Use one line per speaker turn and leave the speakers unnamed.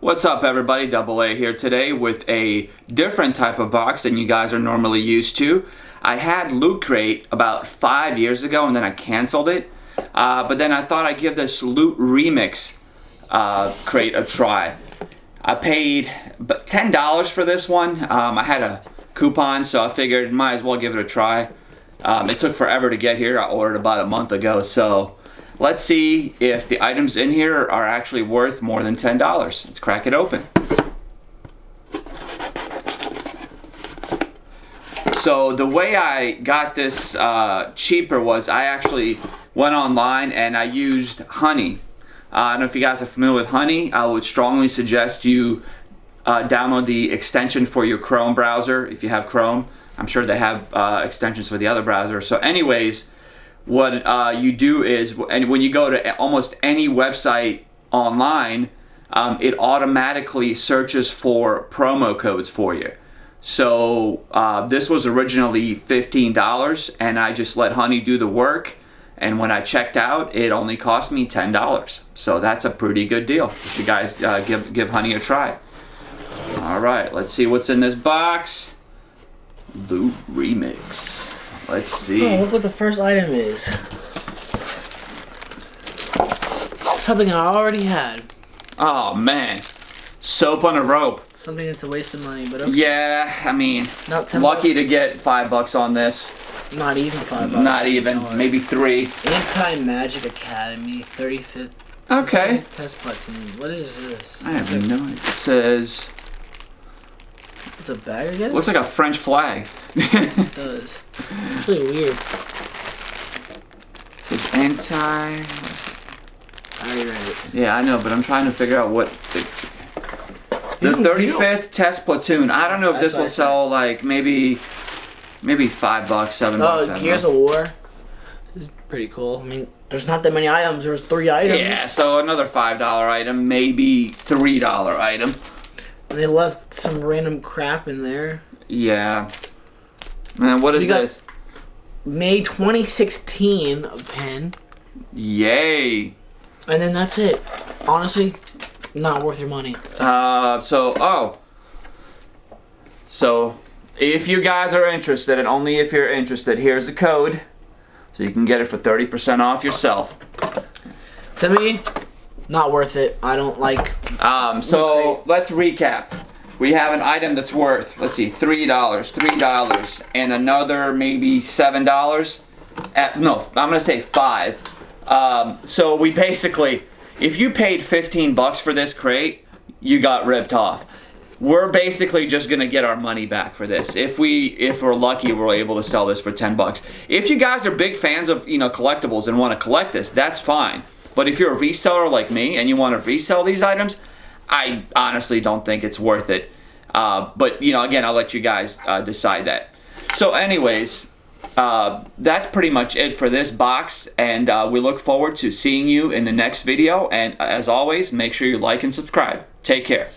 What's up everybody, DoubleA here today with a different type of box than you guys are normally used to. I had Loot Crate about 5 years ago and then I canceled it. But then I thought I'd give this Loot ReMix crate a try. I paid $10 for this one. I had a coupon, so I figured might as well give it a try. It took forever to get here. I ordered about a month ago, so let's see if the items in here are actually worth more than $10. Let's crack it open. So the way I got this cheaper was I actually went online and I used Honey. I don't know if you guys are familiar with Honey. I would strongly suggest you download the extension for your Chrome browser if you have Chrome. I'm sure they have extensions for the other browsers. So anyways, what you do is, and when you go to almost any website online, it automatically searches for promo codes for you. So this was originally $15 and I just let Honey do the work, and when I checked out it only cost me $10. So that's a pretty good deal. You should guys give Honey a try. Alright, let's see what's in this box. Loot ReMix. Let's see.
Oh, look what the first item is. Something I already had.
Oh man, soap on a rope.
Something that's a waste of money, but okay.
Yeah, I mean,
not 10
lucky
bucks.
to get $5 on this.
Not even $5.
Not even, maybe $3.
Anti-Magic Academy, 35th.
Okay.
Test platoon. What is this?
I have no idea. It says.
It's a bag again?
Looks like a French flag.
It does. It's really weird.
It says anti.
I already read it.
Yeah, I know, but I'm trying to figure out what. The 35th Test Platoon. I don't know if this will sell like maybe $5, $7.
Oh, Gears of War. This is pretty cool. I mean, there's not that many items. There's 3 items.
Yeah, so another $5 item, maybe $3 item.
And they left some random crap in there.
Yeah. Man, what is this?
May 2016 pen.
Yay.
And then that's it. Honestly, not worth your money.
So if you guys are interested, and only if you're interested, here's the code. So you can get it for 30% off yourself.
To me, not worth it. I don't like.
So let's recap. We have an item that's worth, let's see, $3, and another maybe $7. No, I'm gonna say $5. So we basically, if you paid $15 for this crate, you got ripped off. We're basically just gonna get our money back for this. If we're lucky, we're able to sell this for $10. If you guys are big fans of collectibles and want to collect this, that's fine. But if you're a reseller like me and you want to resell these items, I honestly don't think it's worth it. But again, I'll let you guys decide that. So anyways, that's pretty much it for this box, and we look forward to seeing you in the next video. And as always, make sure you like and subscribe. Take care.